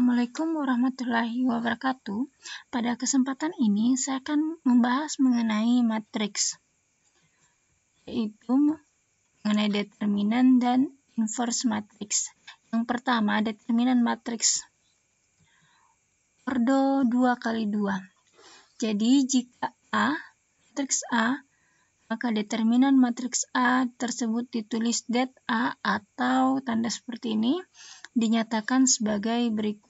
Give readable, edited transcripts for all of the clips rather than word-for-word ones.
Assalamualaikum warahmatullahi wabarakatuh. Pada kesempatan ini saya akan membahas mengenai matriks, yaitu mengenai determinan dan inverse matriks. Yang pertama, determinan matriks ordo 2x2. Jadi jika matriks A, maka determinan matriks A tersebut ditulis det A atau tanda seperti ini, dinyatakan sebagai berikut.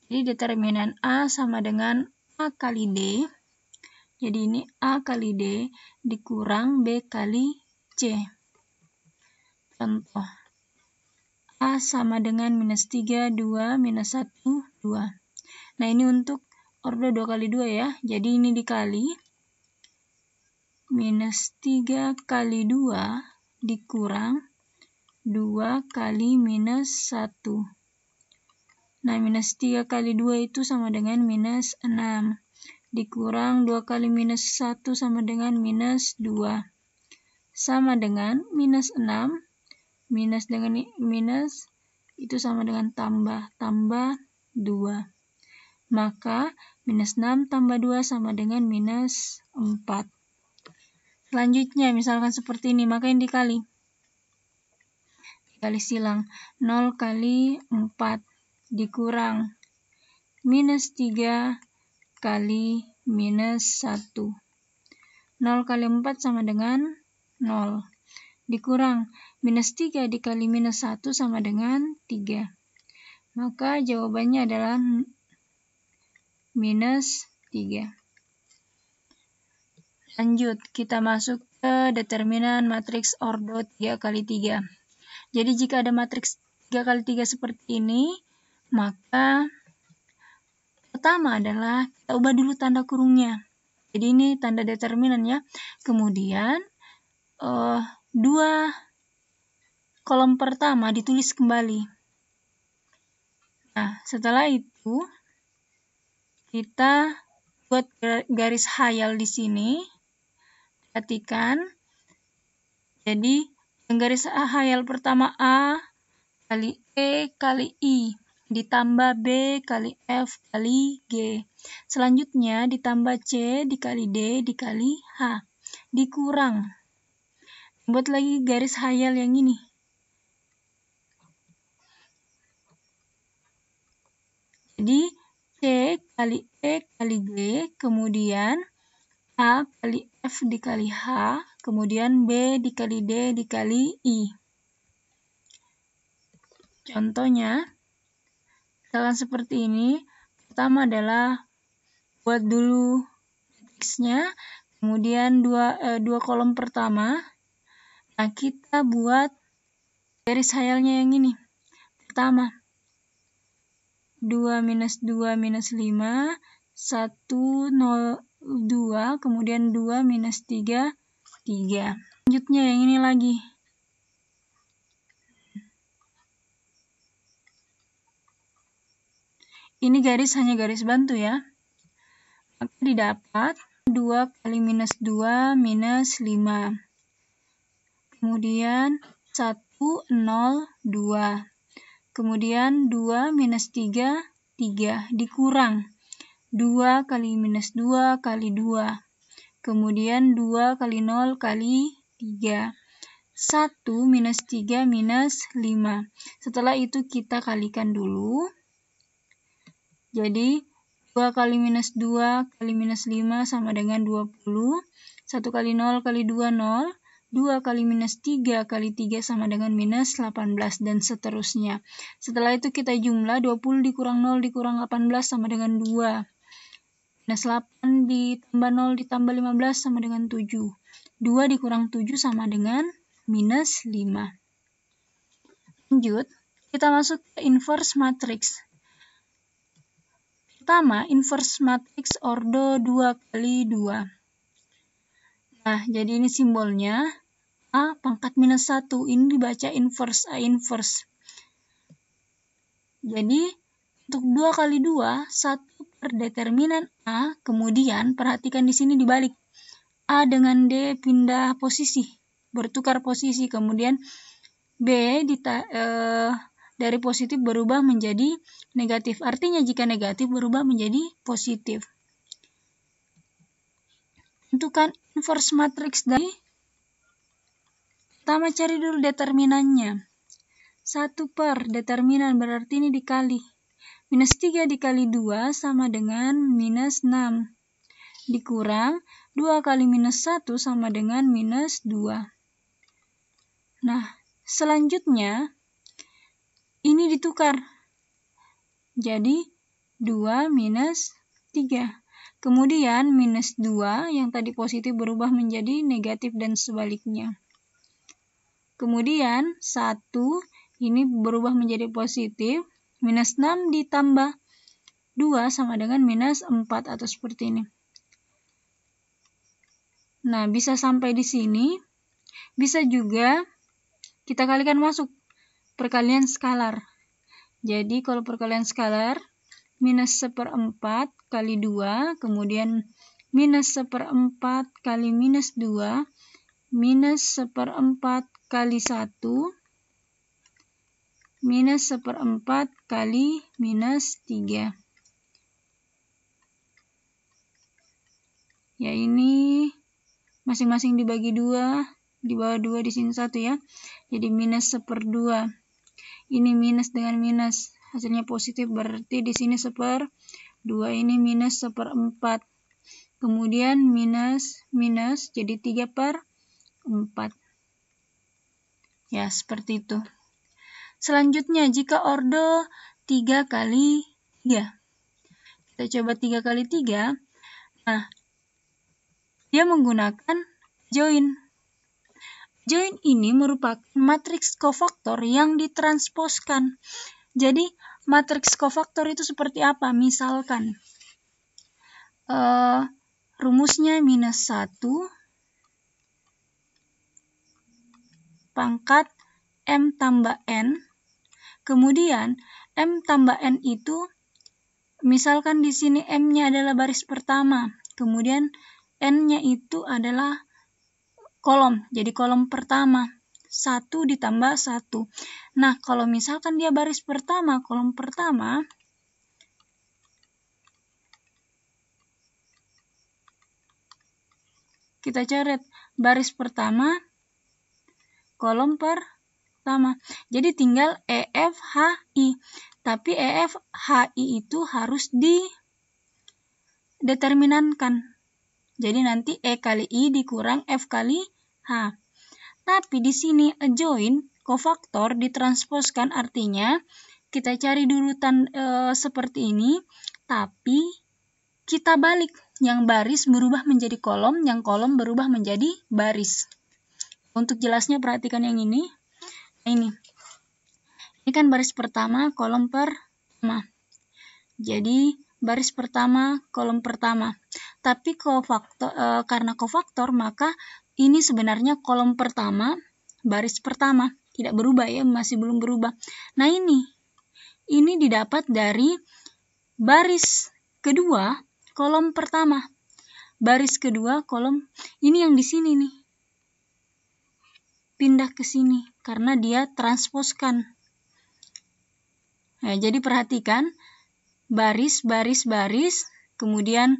Jadi determinan A sama dengan A kali D. Jadi ini A kali D dikurang B kali C. Contoh. A sama dengan minus 3, 2, minus 1, 2. Nah ini untuk ordo 2x2 ya. Jadi ini dikali minus 3 kali 2 dikurang 2 kali minus 1. Nah, minus 3 kali 2 itu sama dengan minus 6. Dikurang 2 kali minus 1 sama dengan minus 2. Sama dengan minus 6. Minus dengan minus itu sama dengan tambah. Tambah 2. Maka, minus 6 tambah 2 sama dengan minus 4. Selanjutnya, misalkan seperti ini, maka yang dikali silang 0 kali 4 dikurang minus 3 kali minus 1. 0 kali 4 sama dengan 0. Dikurang minus 3 dikali minus 1 sama dengan 3. Maka jawabannya adalah minus 3. Lanjut, kita masuk ke determinan matriks ordo 3x3. Jadi jika ada matriks 3x3 seperti ini, maka pertama adalah kita ubah dulu tanda kurungnya. Jadi ini tanda determinan ya. Kemudian dua kolom pertama ditulis kembali. Nah, setelah itu kita buat garis khayal di sini. Perhatikan. Jadi yang garis khayal pertama A kali E kali I ditambah B kali F kali G. Selanjutnya ditambah C dikali D dikali H. Dikurang. Buat lagi garis khayal yang ini. Jadi C kali E kali G, kemudian A kali F dikali H, kemudian B dikali D dikali I. Contohnya, misalkan seperti ini. Pertama adalah buat dulu matriksnya, kemudian dua kolom pertama. Nah, kita buat garis khayalnya yang ini. Pertama, 2 minus 2 minus 5, 1, 0, 2, kemudian 2 minus 3, 3. Selanjutnya yang ini lagi. Ini garis hanya garis bantu ya. Maka didapat 2 kali minus 2 minus 5. Kemudian 1, 0, 2. Kemudian 2 minus 3, 3. Dikurang 2 kali minus 2 kali 2. Kemudian 2 kali 0 kali 3. 1 minus 3 minus 5. Setelah itu kita kalikan dulu. Jadi 2 kali minus 2 kali minus 5 sama dengan 20. 1 kali 0 kali 2, 0. 2 kali minus 3 kali 3 sama dengan minus 18 dan seterusnya. Setelah itu kita jumlah 20 dikurang 0 dikurang 18 sama dengan 2. Minus 8 ditambah 0 ditambah 15 sama dengan 7. 2 dikurang 7 sama dengan minus 5. Lanjut, kita masuk ke inverse matriks. Pertama, inverse matriks ordo 2x2. Nah, jadi ini simbolnya A pangkat minus 1. Ini dibaca inverse, A inverse. Jadi, untuk 2 kali 2, 1 per determinan A. Kemudian, perhatikan di sini dibalik. A dengan D pindah posisi, bertukar posisi. Kemudian, B dari positif berubah menjadi negatif. Artinya jika negatif berubah menjadi positif. Tentukan inverse matriks dari. Pertama cari dulu determinannya. 1 per determinan berarti ini dikali. Minus 3 dikali 2 sama dengan minus 6. Dikurang 2 kali minus 1 sama dengan minus 2. Nah, selanjutnya ini ditukar. Jadi 2 minus 3. Kemudian minus 2 yang tadi positif berubah menjadi negatif dan sebaliknya. Kemudian 1 ini berubah menjadi positif. Minus 6 ditambah 2 sama dengan minus 4 atau seperti ini. Nah, bisa sampai di sini. Bisa juga kita kalikan masuk perkalian skalar. Jadi kalau perkalian skalar, minus 1/4 kali 2, kemudian minus 1/4 kali minus 2, minus 1/4 kali 1, minus 1/4 kali minus 3. Ya, ini masing-masing dibagi 2, di bawah 2 di sini 1 ya. Jadi minus 1/2. Ini minus dengan minus, hasilnya positif berarti di sini 1/2, ini minus 1/4. Kemudian minus minus jadi 3/4. Ya, seperti itu. Selanjutnya jika ordo 3 kali 3. Kita coba 3 kali 3. Nah, dia menggunakan join. Join ini merupakan matriks kofaktor yang ditransposkan. Jadi, matriks kofaktor itu seperti apa? Misalkan, rumusnya minus 1 pangkat M tambah N. Kemudian, M tambah N itu, misalkan di sini M-nya adalah baris pertama. Kemudian, N-nya itu adalah kolom. Jadi, kolom pertama. 1 ditambah 1. Nah, kalau misalkan dia baris pertama, kolom pertama, kita coret baris pertama, kolom pertama. Jadi tinggal EFHI. Tapi EFHI itu harus dideterminankan. Jadi nanti E kali I dikurang F kali H. Tapi di sini join kofaktor ditransposkan, artinya kita cari dulu seperti ini, tapi kita balik. Yang baris berubah menjadi kolom, yang kolom berubah menjadi baris. Untuk jelasnya perhatikan yang ini. Nah, ini kan baris pertama, kolom pertama. Jadi baris pertama, kolom pertama. Tapi karena kofaktor, maka ini sebenarnya kolom pertama, baris pertama. Tidak berubah ya, masih belum berubah. Nah, ini didapat dari baris kedua, kolom pertama. Baris kedua, kolom, ini yang di sini nih. Pindah ke sini, karena dia transposkan. Nah, jadi perhatikan, baris, kemudian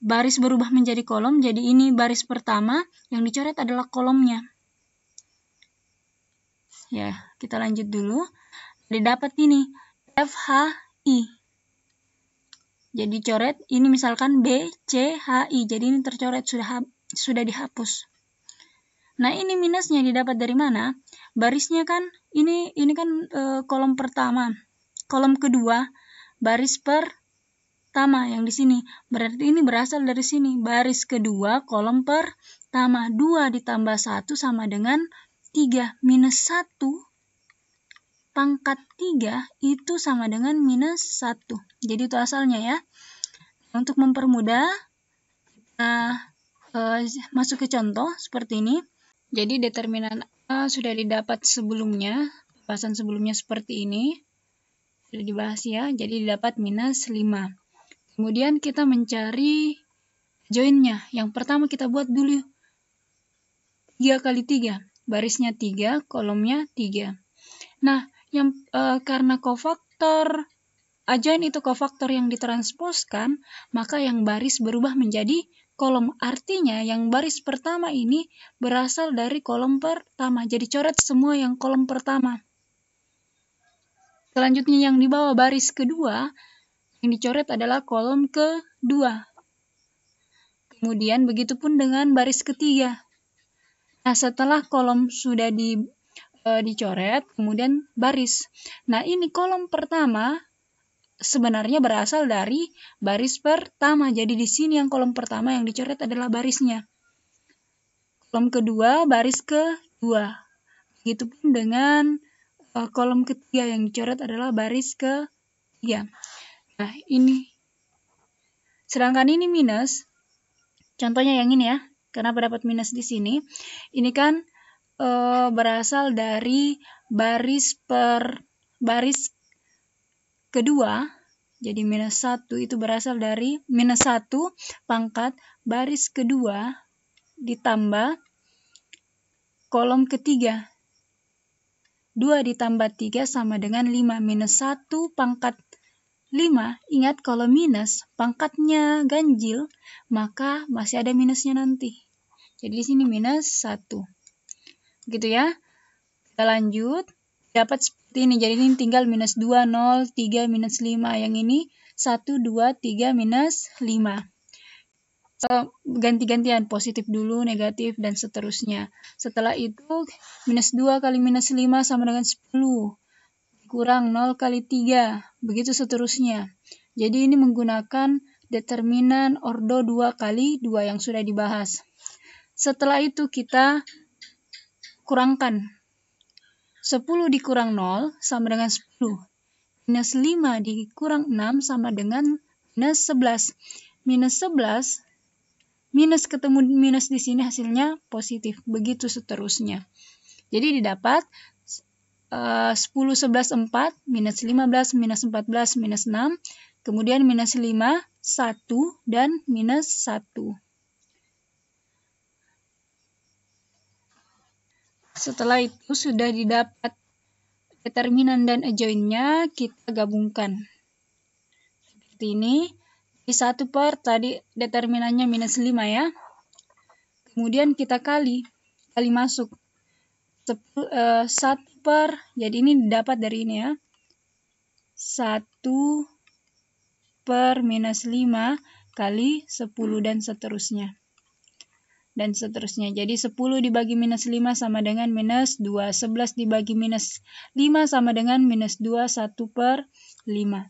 baris berubah menjadi kolom, jadi ini baris pertama, yang dicoret adalah kolomnya. Ya, kita lanjut dulu. Didapat ini, FHI. Jadi coret, ini misalkan BCHI, jadi ini tercoret, sudah dihapus. Nah, ini minusnya didapat dari mana? Barisnya kan, ini kan kolom pertama. Kolom kedua, baris pertama yang di sini. Berarti ini berasal dari sini. Baris kedua, kolom pertama. 2 ditambah 1 sama dengan 3. Minus 1 pangkat 3 itu sama dengan minus 1. Jadi itu asalnya ya. Untuk mempermudah, kita masuk ke contoh seperti ini. Jadi determinan A sudah didapat sebelumnya. Pembahasan sebelumnya seperti ini. Sudah dibahas ya, jadi didapat minus 5. Kemudian kita mencari joinnya. Yang pertama kita buat dulu 3 kali 3. Barisnya 3, kolomnya 3. Nah, yang karena kofaktor adjoint itu kofaktor yang ditransposkan, maka yang baris berubah menjadi kolom. Artinya yang baris pertama ini berasal dari kolom pertama. Jadi coret semua yang kolom pertama. Selanjutnya yang di bawah baris kedua, yang dicoret adalah kolom kedua. Kemudian begitupun dengan baris ketiga. Nah, setelah kolom sudah dicoret, kemudian baris. Nah, ini kolom pertama sebenarnya berasal dari baris pertama. Jadi di sini yang kolom pertama yang dicoret adalah barisnya. Kolom kedua, baris kedua. Begitupun dengan kolom ketiga yang dicoret adalah baris ketiga. Nah, ini. Sedangkan ini minus. Contohnya yang ini ya. Kenapa dapat minus di sini? Ini kan berasal dari baris kedua. Jadi minus 1 itu berasal dari minus 1 pangkat baris kedua ditambah kolom ketiga. 2 ditambah 3 sama dengan 5. Minus 1 pangkat 5. Ingat kalau minus pangkatnya ganjil, maka masih ada minusnya nanti. Jadi di sini minus 1. Gitu ya. Kita lanjut. Dapat seperti ini. Jadi ini tinggal minus 2, 0, 3, minus 5. Yang ini 1, 2, 3, minus 5. Ganti-gantian. Positif dulu, negatif, dan seterusnya. Setelah itu, minus 2 kali minus 5 sama dengan 10. Kurang 0 kali 3. Begitu seterusnya. Jadi ini menggunakan determinan ordo 2 kali 2 yang sudah dibahas. Setelah itu kita kurangkan. 10 dikurang 0 sama dengan 10. Minus 5 dikurang 6 sama dengan minus 11. Minus 11, minus ketemu minus di sini hasilnya positif. Begitu seterusnya. Jadi didapat 10, 11, 4, minus 15, minus 14, minus 6. Kemudian minus 5, 1, dan minus 1. Setelah itu sudah didapat determinan dan adjoint-nya, kita gabungkan. Seperti ini. Di 1 per tadi determinannya minus 5 ya. Kemudian kita kali masuk. 1 per, jadi ini didapat dari ini ya. 1 per minus 5 kali 10 dan seterusnya. Dan seterusnya. Jadi 10 dibagi minus 5 sama dengan minus 2. 11 dibagi minus 5 sama dengan minus 2, 1 per 5.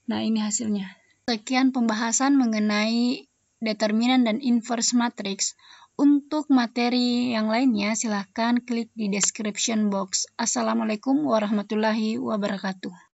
Nah, ini hasilnya. Sekian pembahasan mengenai determinan dan inverse matrix. Untuk materi yang lainnya, silahkan klik di description box. Assalamualaikum warahmatullahi wabarakatuh.